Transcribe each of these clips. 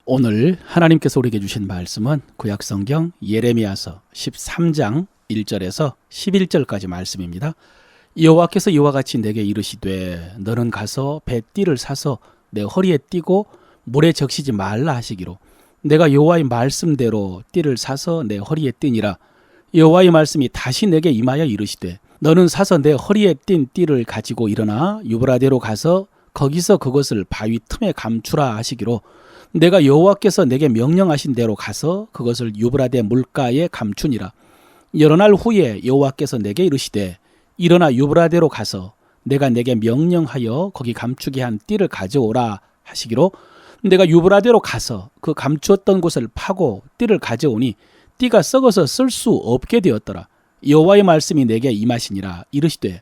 오늘 하나님께서 우리에게 주신 말씀은 구약성경 예레미야서 13장 1절에서 11절까지 말씀입니다. 여호와께서 이와 같이 내게 이르시되 너는 가서 뱃띠를 사서 내 허리에 띠고 물에 적시지 말라 하시기로 내가 여호와의 말씀대로 띠를 사서 내 허리에 띠니라. 여호와의 말씀이 다시 내게 임하여 이르시되 너는 사서 내 허리에 띈 띠를 가지고 일어나 유브라데로 가서 거기서 그것을 바위 틈에 감추라 하시기로 내가 여호와께서 내게 명령하신 대로 가서 그것을 유브라데 물가에 감추니라. 여러 날 후에 여호와께서 내게 이르시되 일어나 유브라데로 가서 내가 내게 명령하여 거기 감추게 한 띠를 가져오라 하시기로 내가 유브라데로 가서 그 감추었던 곳을 파고 띠를 가져오니 띠가 썩어서 쓸 수 없게 되었더라. 여호와의 말씀이 내게 임하시니라. 이르시되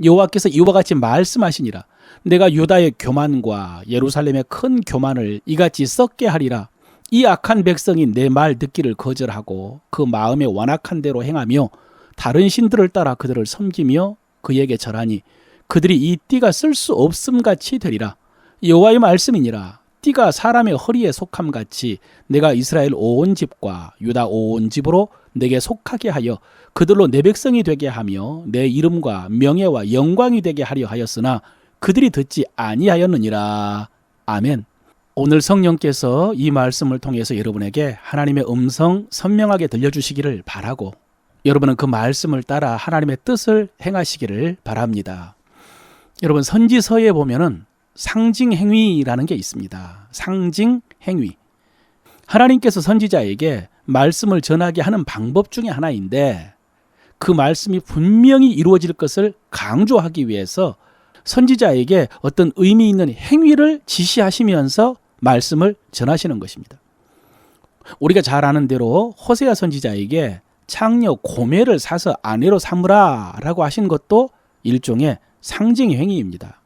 여호와께서 이와 같이 말씀하시니라. 내가 유다의 교만과 예루살렘의 큰 교만을 이같이 썩게 하리라. 이 악한 백성이 내 말 듣기를 거절하고 그 마음에 완악한 대로 행하며 다른 신들을 따라 그들을 섬기며 그에게 절하니 그들이 이 띠가 쓸 수 없음같이 되리라. 여호와의 말씀이니라. 띠가 사람의 허리에 속함같이 내가 이스라엘 온 집과 유다 온 집으로 내게 속하게 하여 그들로 내 백성이 되게 하며 내 이름과 명예와 영광이 되게 하려 하였으나 그들이 듣지 아니하였느니라. 아멘. 오늘 성령께서 이 말씀을 통해서 여러분에게 하나님의 음성 선명하게 들려주시기를 바라고 여러분은 그 말씀을 따라 하나님의 뜻을 행하시기를 바랍니다. 여러분 선지서에 보면은 상징행위라는 게 있습니다. 상징행위. 하나님께서 선지자에게 말씀을 전하게 하는 방법 중에 하나인데 그 말씀이 분명히 이루어질 것을 강조하기 위해서 선지자에게 어떤 의미 있는 행위를 지시하시면서 말씀을 전하시는 것입니다. 우리가 잘 아는 대로 호세아 선지자에게 창녀 고멜을 사서 아내로 삼으라 라고 하신 것도 일종의 상징 행위입니다.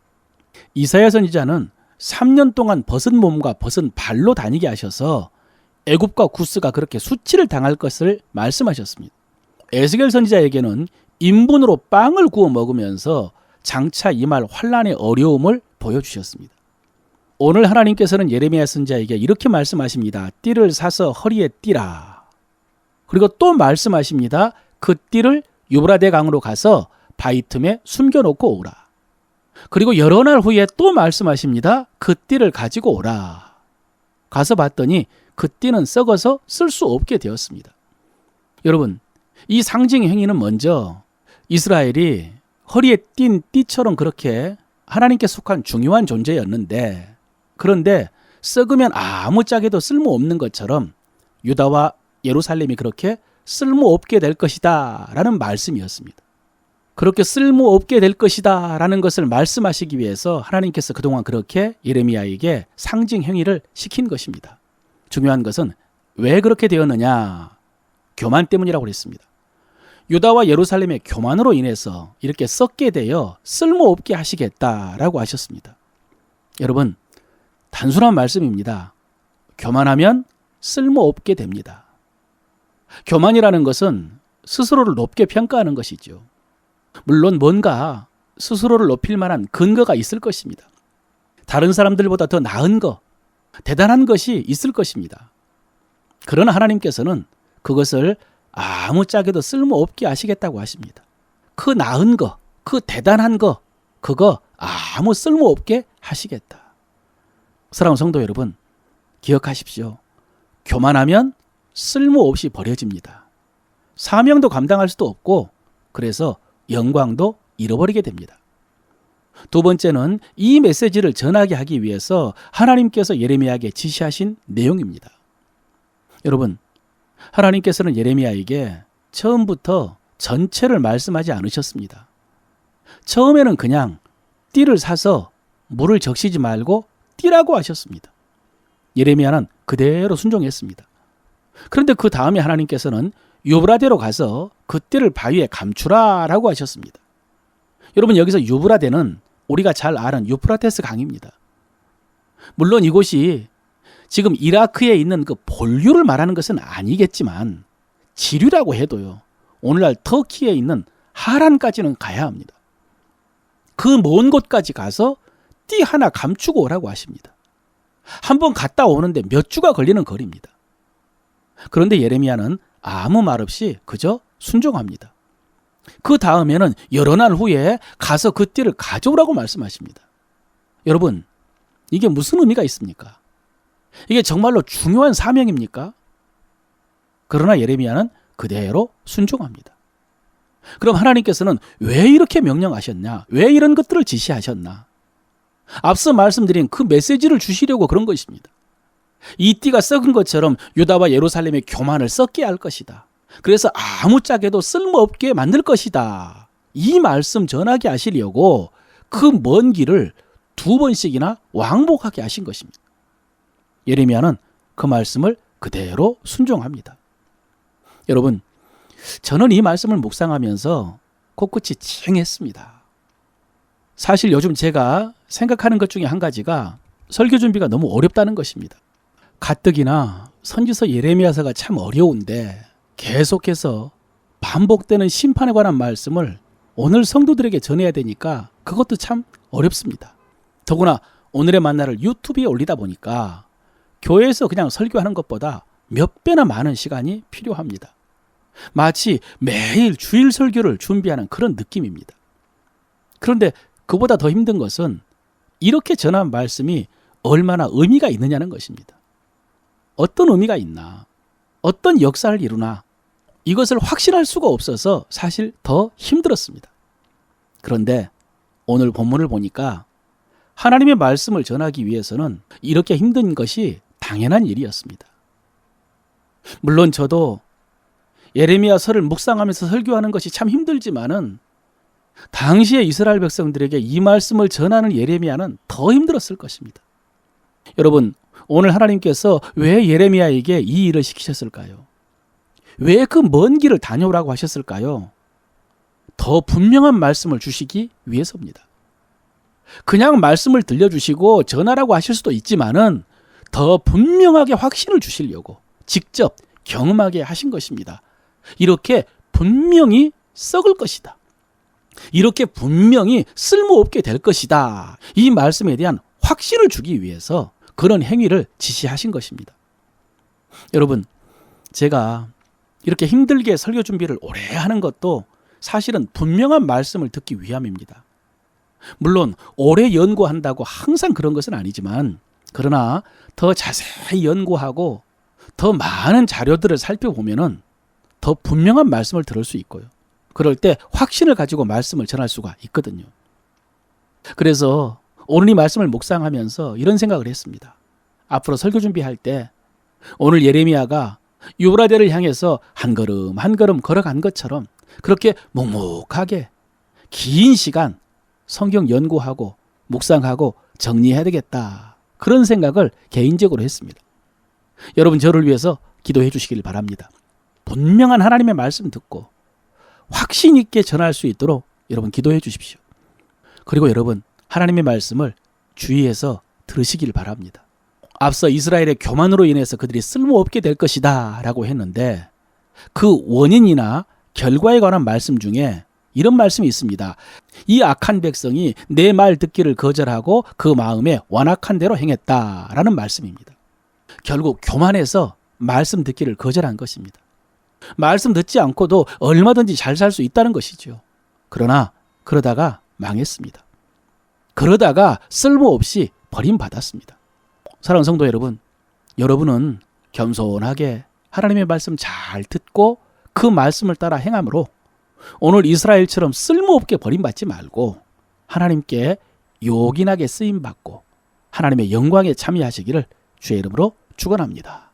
이사야 선지자는 3년 동안 벗은 몸과 벗은 발로 다니게 하셔서 애굽과 구스가 그렇게 수치를 당할 것을 말씀하셨습니다. 에스겔 선지자에게는 인분으로 빵을 구워 먹으면서 장차 임할 환난의 어려움을 보여주셨습니다. 오늘 하나님께서는 예레미야 선지자에게 이렇게 말씀하십니다. 띠를 사서 허리에 띠라. 그리고 또 말씀하십니다. 그 띠를 유브라데 강으로 가서 바위 틈에 숨겨놓고 오라. 그리고 여러 날 후에 또 말씀하십니다. 그 띠를 가지고 오라. 가서 봤더니 그 띠는 썩어서 쓸 수 없게 되었습니다. 여러분, 이 상징 행위는 먼저 이스라엘이 허리에 띈 띠처럼 그렇게 하나님께 속한 중요한 존재였는데 그런데 썩으면 아무짝에도 쓸모없는 것처럼 유다와 예루살렘이 그렇게 쓸모없게 될 것이다 라는 말씀이었습니다. 그렇게 쓸모없게 될 것이다 라는 것을 말씀하시기 위해서 하나님께서 그동안 그렇게 예레미야에게 상징 행위를 시킨 것입니다. 중요한 것은 왜 그렇게 되었느냐? 교만 때문이라고 그랬습니다. 유다와 예루살렘의 교만으로 인해서 이렇게 썩게 되어 쓸모없게 하시겠다라고 하셨습니다. 여러분, 단순한 말씀입니다. 교만하면 쓸모없게 됩니다. 교만이라는 것은 스스로를 높게 평가하는 것이죠. 물론 뭔가 스스로를 높일 만한 근거가 있을 것입니다. 다른 사람들보다 더 나은 것, 대단한 것이 있을 것입니다. 그러나 하나님께서는 그것을 아무짝에도 쓸모없게 하시겠다고 하십니다. 그 나은 거, 그 대단한 거, 그거 아무 쓸모없게 하시겠다. 사랑하는 성도 여러분, 기억하십시오. 교만하면 쓸모없이 버려집니다. 사명도 감당할 수도 없고 그래서 영광도 잃어버리게 됩니다. 두 번째는 이 메시지를 전하게 하기 위해서 하나님께서 예레미야에게 지시하신 내용입니다. 여러분, 하나님께서는 예레미야에게 처음부터 전체를 말씀하지 않으셨습니다. 처음에는 그냥 띠를 사서 물을 적시지 말고 띠라고 하셨습니다. 예레미야는 그대로 순종했습니다. 그런데 그 다음에 하나님께서는 유브라데로 가서 그 띠를 바위에 감추라 라고 하셨습니다. 여러분, 여기서 유브라데는 우리가 잘 아는 유프라테스 강입니다. 물론 이곳이 지금 이라크에 있는 그 본류를 말하는 것은 아니겠지만 지류라고 해도요. 오늘날 터키에 있는 하란까지는 가야 합니다. 그 먼 곳까지 가서 띠 하나 감추고 오라고 하십니다. 한 번 갔다 오는데 몇 주가 걸리는 거리입니다. 그런데 예레미야는 아무 말 없이 그저 순종합니다. 그 다음에는 여러 날 후에 가서 그 띠를 가져오라고 말씀하십니다. 여러분, 이게 무슨 의미가 있습니까? 이게 정말로 중요한 사명입니까? 그러나 예레미야는 그대로 순종합니다. 그럼 하나님께서는 왜 이렇게 명령하셨냐? 왜 이런 것들을 지시하셨나? 앞서 말씀드린 그 메시지를 주시려고 그런 것입니다. 이 띠가 썩은 것처럼 유다와 예루살렘의 교만을 썩게 할 것이다. 그래서 아무짝에도 쓸모없게 만들 것이다. 이 말씀 전하게 하시려고 그 먼 길을 2번씩이나 왕복하게 하신 것입니다. 예레미야는 그 말씀을 그대로 순종합니다. 여러분, 저는 이 말씀을 묵상하면서 코끝이 찡했습니다. 사실 요즘 제가 생각하는 것 중에 한 가지가 설교 준비가 너무 어렵다는 것입니다. 가뜩이나 선지서 예레미야서가 참 어려운데 계속해서 반복되는 심판에 관한 말씀을 오늘 성도들에게 전해야 되니까 그것도 참 어렵습니다. 더구나 오늘의 만나를 유튜브에 올리다 보니까 교회에서 그냥 설교하는 것보다 몇 배나 많은 시간이 필요합니다. 마치 매일 주일 설교를 준비하는 그런 느낌입니다. 그런데 그보다 더 힘든 것은 이렇게 전한 말씀이 얼마나 의미가 있느냐는 것입니다. 어떤 의미가 있나, 어떤 역사를 이루나, 이것을 확신할 수가 없어서 사실 더 힘들었습니다. 그런데 오늘 본문을 보니까 하나님의 말씀을 전하기 위해서는 이렇게 힘든 것이 당연한 일이었습니다. 물론 저도 예레미야서를 묵상하면서 설교하는 것이 참 힘들지만은 당시에 이스라엘 백성들에게 이 말씀을 전하는 예레미야는 더 힘들었을 것입니다. 여러분, 오늘 하나님께서 왜 예레미야에게 이 일을 시키셨을까요? 왜 그 먼 길을 다녀오라고 하셨을까요? 더 분명한 말씀을 주시기 위해서입니다. 그냥 말씀을 들려주시고 전하라고 하실 수도 있지만은 더 분명하게 확신을 주시려고 직접 경험하게 하신 것입니다. 이렇게 분명히 썩을 것이다. 이렇게 분명히 쓸모없게 될 것이다. 이 말씀에 대한 확신을 주기 위해서 그런 행위를 지시하신 것입니다. 여러분, 제가 이렇게 힘들게 설교 준비를 오래 하는 것도 사실은 분명한 말씀을 듣기 위함입니다. 물론 오래 연구한다고 항상 그런 것은 아니지만, 그러나 더 자세히 연구하고 더 많은 자료들을 살펴보면은 더 분명한 말씀을 들을 수 있고요. 그럴 때 확신을 가지고 말씀을 전할 수가 있거든요. 그래서 오늘 이 말씀을 묵상하면서 이런 생각을 했습니다. 앞으로 설교 준비할 때 오늘 예레미야가 유브라데를 향해서 한 걸음 한 걸음 걸어간 것처럼 그렇게 묵묵하게 긴 시간 성경 연구하고 묵상하고 정리해야 되겠다. 그런 생각을 개인적으로 했습니다. 여러분, 저를 위해서 기도해 주시길 바랍니다. 분명한 하나님의 말씀 듣고 확신 있게 전할 수 있도록 여러분 기도해 주십시오. 그리고 여러분, 하나님의 말씀을 주의해서 들으시길 바랍니다. 앞서 이스라엘의 교만으로 인해서 그들이 쓸모없게 될 것이다 라고 했는데 그 원인이나 결과에 관한 말씀 중에 이런 말씀이 있습니다. 이 악한 백성이 내 말 듣기를 거절하고 그 마음에 완악한 대로 행했다라는 말씀입니다. 결국 교만해서 말씀 듣기를 거절한 것입니다. 말씀 듣지 않고도 얼마든지 잘 살 수 있다는 것이죠. 그러나 그러다가 망했습니다. 그러다가 쓸모없이 버림받았습니다. 사랑하는 성도 여러분, 여러분은 겸손하게 하나님의 말씀 잘 듣고 그 말씀을 따라 행함으로 오늘 이스라엘처럼 쓸모없게 버림받지 말고 하나님께 요긴하게 쓰임받고 하나님의 영광에 참여하시기를 주의 이름으로 축원합니다.